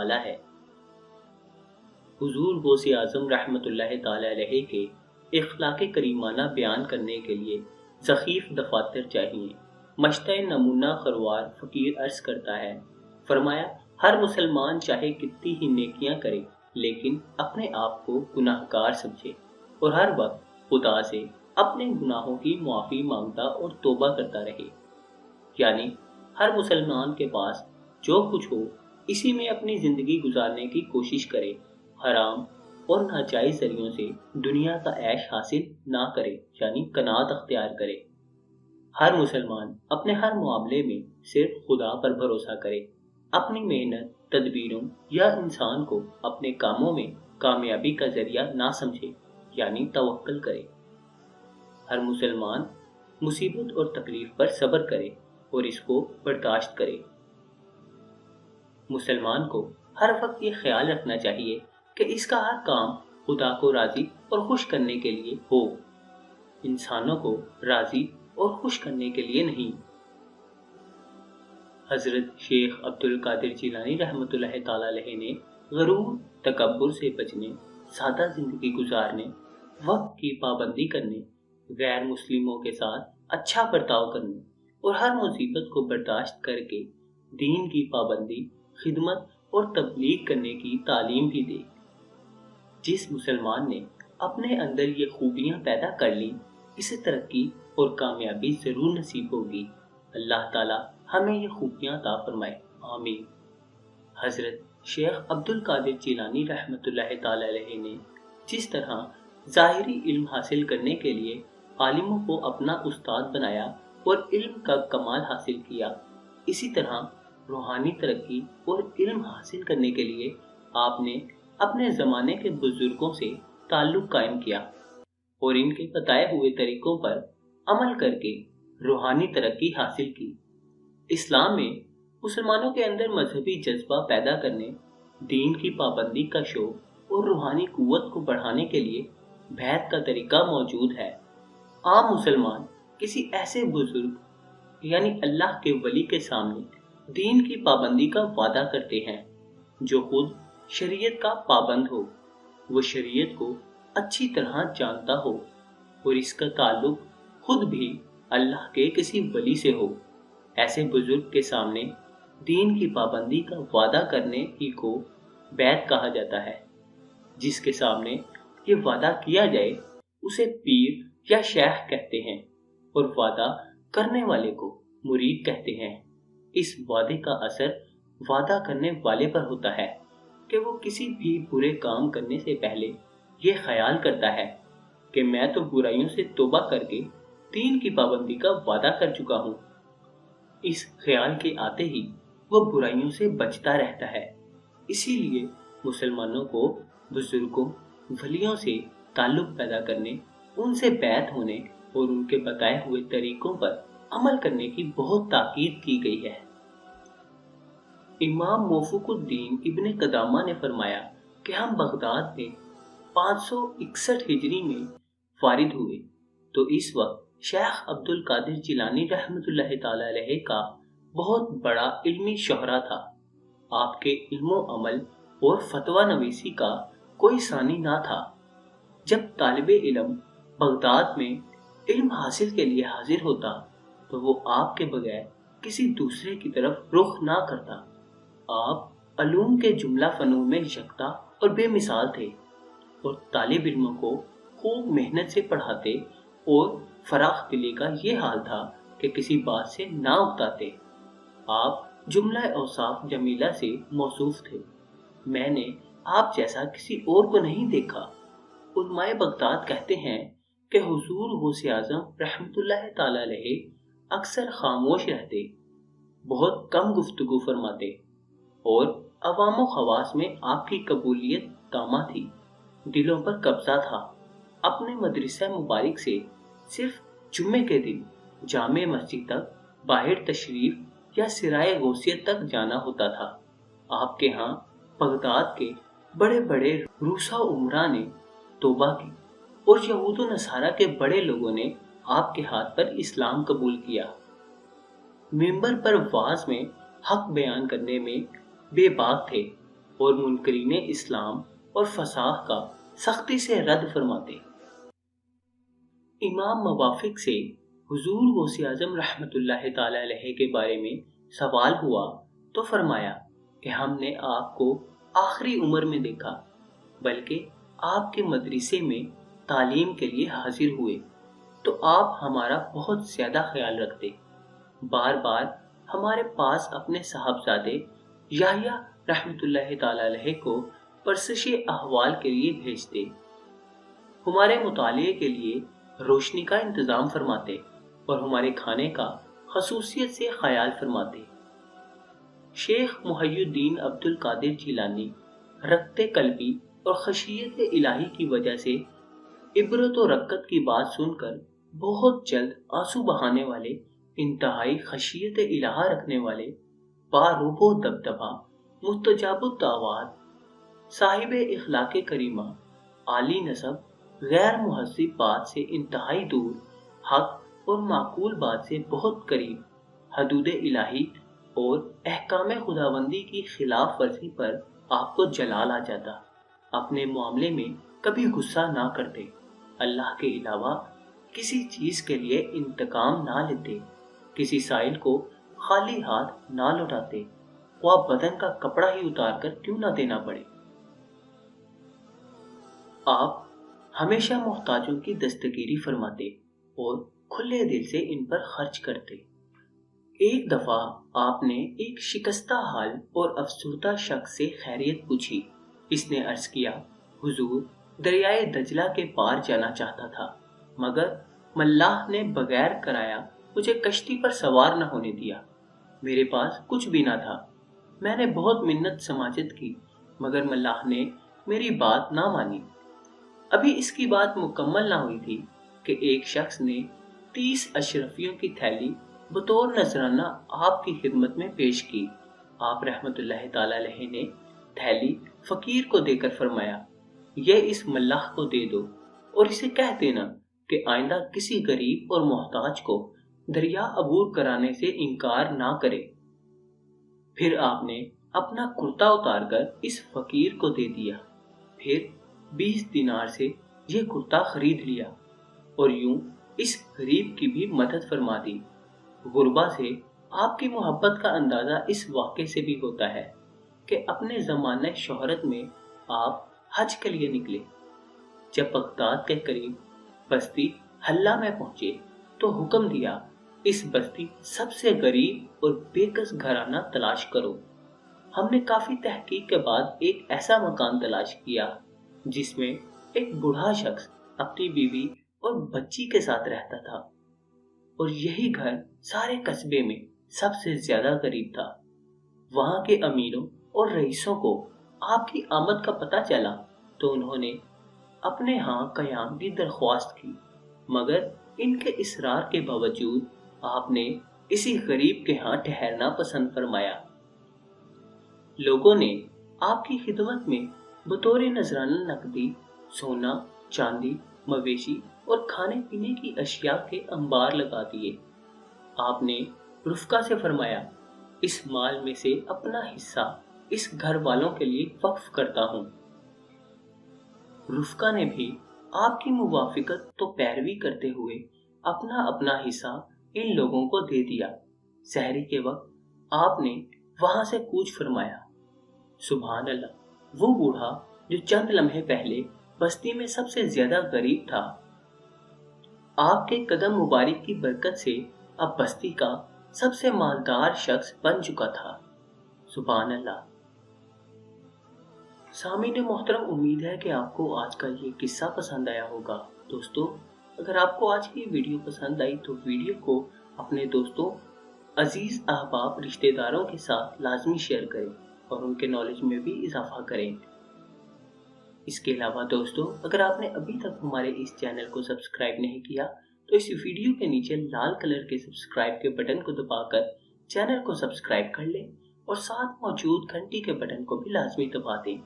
वाला है। हुजूर गौस आज़म रहमतुल्लाह ताला अलैहि के इखलाक़ करीमाना बयान करने के लिए ज़ख़ीफ़ दफ़ातर चाहिए। मश्ता नमूना खरवार फ़कीर अर्ज़ करता है, फरमाया, हर मुसलमान चाहे कितनी ही नेकियां करे लेकिन अपने आप को गुनाहगार समझे और हर वक्त खुदा से अपने गुनाहों की मुआफ़ी मांगता और तौबा करता रहे। यानी हर मुसलमान के पास जो कुछ हो इसी में अपनी ज़िंदगी गुजारने की कोशिश करे, हराम और नाजायज़ ज़रियों से दुनिया का ऐश हासिल ना करे, यानी कनात अख्तियार करे। हर मुसलमान अपने हर मामले में सिर्फ खुदा पर भरोसा करे, अपनी मेहनत तदबीरों या इंसान को अपने कामों में कामयाबी का जरिया ना समझे, यानी तवक्कल करे। हर मुसलमान मुसीबत और तकलीफ पर सब्र करे और इसको बर्दाश्त करे। मुसलमान को हर वक्त ये ख्याल रखना चाहिए कि इसका हर काम खुदा को राज़ी और खुश करने के लिए हो, इंसानों को राज़ी और खुश करने के लिए नहीं। हज़रत शेख अब्दुल कादिर जिलानी रहमतुल्लाह ताला अलैहि ने गरूर तकब्बुर से बचने, सादा ज़िंदगी गुजारने, वक्त की पाबंदी करने, गैर मुस्लिमों के साथ अच्छा बर्ताव करने और हर मुसीबत को बर्दाश्त करके दीन की पाबंदी, खिदमत और तबलीग करने की तालीम भी दी। जिस मुसलमान ने अपने अंदर ये खूबियाँ पैदा कर ली, इसे तरक्की और कामयाबी ज़रूर नसीब होगी। अल्लाह ताला हमें ये खूबियाँ अता फरमाए, आमीन। हज़रत शेख अब्दुल कादिर जिलानी रहमतुल्लाह ताला अलैहि ने जिस तरह ज़ाहिरी इल्म हासिल करने के लिए आलिमों को अपना उस्ताद बनाया और इल्म का कमाल हासिल किया, इसी तरह रूहानी तरक्की और इल्म हासिल करने के लिए आपने अपने ज़माने के बुजुर्गों से ताल्लुक़ कायम किया और इनके बताए हुए तरीक़ों पर अमल करके रूहानी तरक्की हासिल की। इस्लाम में मुसलमानों के अंदर मजहबी जज्बा पैदा करने, दीन की पाबंदी का शौक़ और रूहानी क़ुव्वत को बढ़ाने के लिए बैत का तरीक़ा मौजूद है। आम मुसलमान किसी ऐसे बुजुर्ग यानी अल्लाह के वली के सामने दीन की पाबंदी का वादा करते हैं जो खुद शरीयत का पाबंद हो, वो शरीयत को अच्छी तरह जानता हो और इसका ताल्लुक खुद भी अल्लाह के किसी वली से हो। ऐसे बुजुर्ग के सामने दीन की पाबंदी का वादा करने ही को बैत कहा जाता है। जिसके सामने ये वादा किया जाए उसे पीर या शेख कहते हैं और वादा करने वाले को मुरीद कहते हैं। इस वादे का असर वादा करने वाले पर होता है कि वो किसी भी बुरे काम करने से पहले ये ख्याल करता है कि मैं तो बुराइयों से तौबा करके दीन की पाबंदी का वादा कर चुका हूँ। इस ख्याल के आते ही वो बुराइयों से बचता रहता है। इसीलिए मुसलमानों को बुजुर्गों, वलियों से ताल्लुक़ पैदा करने, उनसे बैत होने और उनके बताए हुए तरीक़ों पर अमल करने की बहुत ताकीद की गई है। इमाम मौफूकुद्दीन इब्न कदामा ने फरमाया कि हम बगदाद में 561 हिजरी में फारिद हुए तो इस वक्त शेख अब्दुल कादिर जिलानी रहमतुल्लाह ताला अलैहि का बहुत बड़ा इल्मी शोहरा था। आपके इल्मो अमल और फतवा नवीसी का कोई सानी ना था। जब तालिबे इल्म बगदाद में इल्म हासिल के लिए हाजिर होता तो वो आपके बगैर किसी दूसरे की तरफ रुख ना करता। आप अलूम के जुमला फ़नून में यकता और बेमिसाल थे और तालिब इल्मों को खूब मेहनत से पढ़ाते और फराख दिली का ये हाल था कि किसी बात से ना उकताते। आप जुमला औसाफ जमीला से मौसूफ थे। मैंने आप जैसा किसी और को नहीं देखा। उलमाए बगदाद कहते हैं कि हुजूर गौसे आज़म रहमतुल्लाह ताला अलैहि अक्सर खामोश रहते, बहुत कम गुफ्तगू फरमाते और अवाम व खवास में आपकी कबूलियत तामा थी, दिलों पर कब्जा था। अपने मदरसा मुबारक से सिर्फ जुम्मे के दिन जामे मस्जिद तक बाहर तशरीफ या सिराए गौसियत तक जाना होता था। आपके यहाँ बगदाद के बड़े बड़े रूसा उमरा ने तौबा की और यहूद व नसारा के बड़े लोगों ने आपके हाथ पर इस्लाम कबूल किया। मिंबर पर वाज में हक बयान करने में बेबाक थे اور منکرین اسلام اور فساق کا سختی سے رد فرماتے۔ امام موافق سے حضور غوث اعظم رحمۃ اللہ تعالی علیہ کے بارے میں سوال ہوا تو فرمایا کہ ہم نے آپ کو آخری عمر میں دیکھا، بلکہ آپ کے مدرسے میں تعلیم کے لیے حاضر ہوئے تو آپ ہمارا بہت زیادہ خیال رکھتے، بار بار ہمارے پاس اپنے صاحبزادے یحییٰ رحمۃ اللہ تعالی علیہ کو پرسش احوال کے لیے بھیجتے، ہمارے مطالعے کے لیے روشنی کا انتظام فرماتے اور ہمارے کھانے کا خصوصیت سے خیال فرماتے۔ شیخ محی الدین عبد القادر جیلانی رقت قلبی اور خشیت الہی کی وجہ سے عبرت و رقت کی بات سن کر بہت جلد آنسو بہانے والے، انتہائی خشیت الہا رکھنے والے، باروب و دبدبا، مستجاب الدعوات، صاحب اخلاق کریمہ، عالی نسب، غیر مہذب بات سے انتہائی دور، حق اور معقول بات سے بہت قریب، حدود الہی اور احکام خداوندی کی خلاف ورزی پر آپ کو جلال آ جاتا، اپنے معاملے میں کبھی غصہ نہ کرتے، اللہ کے علاوہ کسی چیز کے لیے انتقام نہ لیتے، کسی سائل کو خالی ہاتھ نہ لوٹاتے، خواہ بدن کا کپڑا ہی اتار کر کیوں نہ دینا پڑے۔ آپ ہمیشہ محتاجوں کی دستگیری فرماتے اور کھلے دل سے ان پر خرچ کرتے۔ ایک دفعہ آپ نے ایک شکستہ حال اور افسردہ شخص سے خیریت پوچھی۔ اس نے عرض کیا، حضور دریائے دجلہ کے پار جانا چاہتا تھا، مگر ملاح نے بغیر کرایا مجھے کشتی پر سوار نہ ہونے دیا، میرے پاس کچھ بھی نہ تھا، میں نے بہت منت سماجت کی مگر ملاح نے میری بات نہ مانی۔ ابھی اس کی بات مکمل نہ ہوئی تھی کہ ایک شخص نے 30 اشرفیوں کی تھیلی بطور نذرانہ آپ کی خدمت میں پیش کی۔ آپ رحمت اللہ تعالی علیہ نے تھیلی فقیر کو دے کر فرمایا، یہ اس ملاح کو دے دو اور اسے کہہ دینا کہ آئندہ کسی غریب اور محتاج کو دریا عبور کرانے سے انکار نہ کرے۔ پھر آپ نے اپنا کرتا اتار کر اس فقیر کو دے دیا، پھر 20 دینار سے یہ کرتا خرید لیا اور یوں اس غریب کی بھی مدد فرما دی۔ غربا سے آپ کی محبت کا اندازہ اس واقعے سے بھی ہوتا ہے کہ اپنے زمانہ شہرت میں آپ حج کے لیے نکلے۔ جب بغداد کے قریب بستی حلہ میں پہنچے تو حکم دیا، اس بستی سب سے غریب اور بے کس گھرانہ تلاش کرو۔ ہم نے کافی تحقیق کے بعد ایک ایسا مکان تلاش کیا جس میں ایک بوڑھا شخص اپنی بیوی اور بچی کے ساتھ رہتا تھا، اور یہی گھر سارے قصبے میں سب سے زیادہ غریب تھا۔ وہاں کے امیروں اور رئیسوں کو آپ کی آمد کا پتہ چلا تو انہوں نے اپنے ہاں قیام کی درخواست کی، مگر ان کے اصرار کے باوجود آپ نے اسی غریب کے ہاں ٹھہرنا پسند فرمایا۔ لوگوں نے آپ کی خدمت میں بطور نذرانہ نقدی، سونا، چاندی، مویشی اور کھانے پینے کی اشیاء کے انبار لگا دیے۔ آپ نے رفقا سے فرمایا، اس مال میں سے اپنا حصہ اس گھر والوں کے لیے وقف کرتا ہوں۔ رفقا نے بھی آپ کی موافقت تو پیروی کرتے ہوئے اپنا اپنا حصہ ان لوگوں کو دے دیا۔ سحری کے وقت آپ نے وہاں سے کوچ فرمایا۔ سبحان اللہ، وہ بوڑھا جو چند لمحے پہلے بستی میں سب سے زیادہ غریب تھا، آپ کے قدم مبارک کی برکت سے اب بستی کا سب سے مالدار شخص بن چکا تھا۔ سبحان اللہ۔ سامعین محترم، امید ہے کہ آپ کو آج کا یہ قصہ پسند آیا ہوگا۔ دوستو، اگر آپ کو آج کی ویڈیو پسند آئی تو ویڈیو کو اپنے دوستوں، عزیز احباب، رشتہ داروں کے ساتھ لازمی شیئر کریں اور ان کے نالج میں بھی اضافہ کریں۔ اس کے علاوہ دوستو، اگر آپ نے ابھی تک ہمارے اس چینل کو سبسکرائب نہیں کیا تو اس ویڈیو کے نیچے لال کلر کے سبسکرائب کے بٹن کو دبا کر چینل کو سبسکرائب کر لیں اور ساتھ موجود گھنٹی کے بٹن کو بھی لازمی دبا دیں۔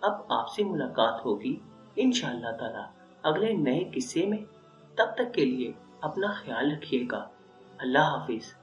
اب آپ سے ملاقات ہوگی انشاءاللہ تعالی اگلے نئے قصے میں۔ تب تک کے لیے اپنا خیال رکھیے گا۔ اللہ حافظ۔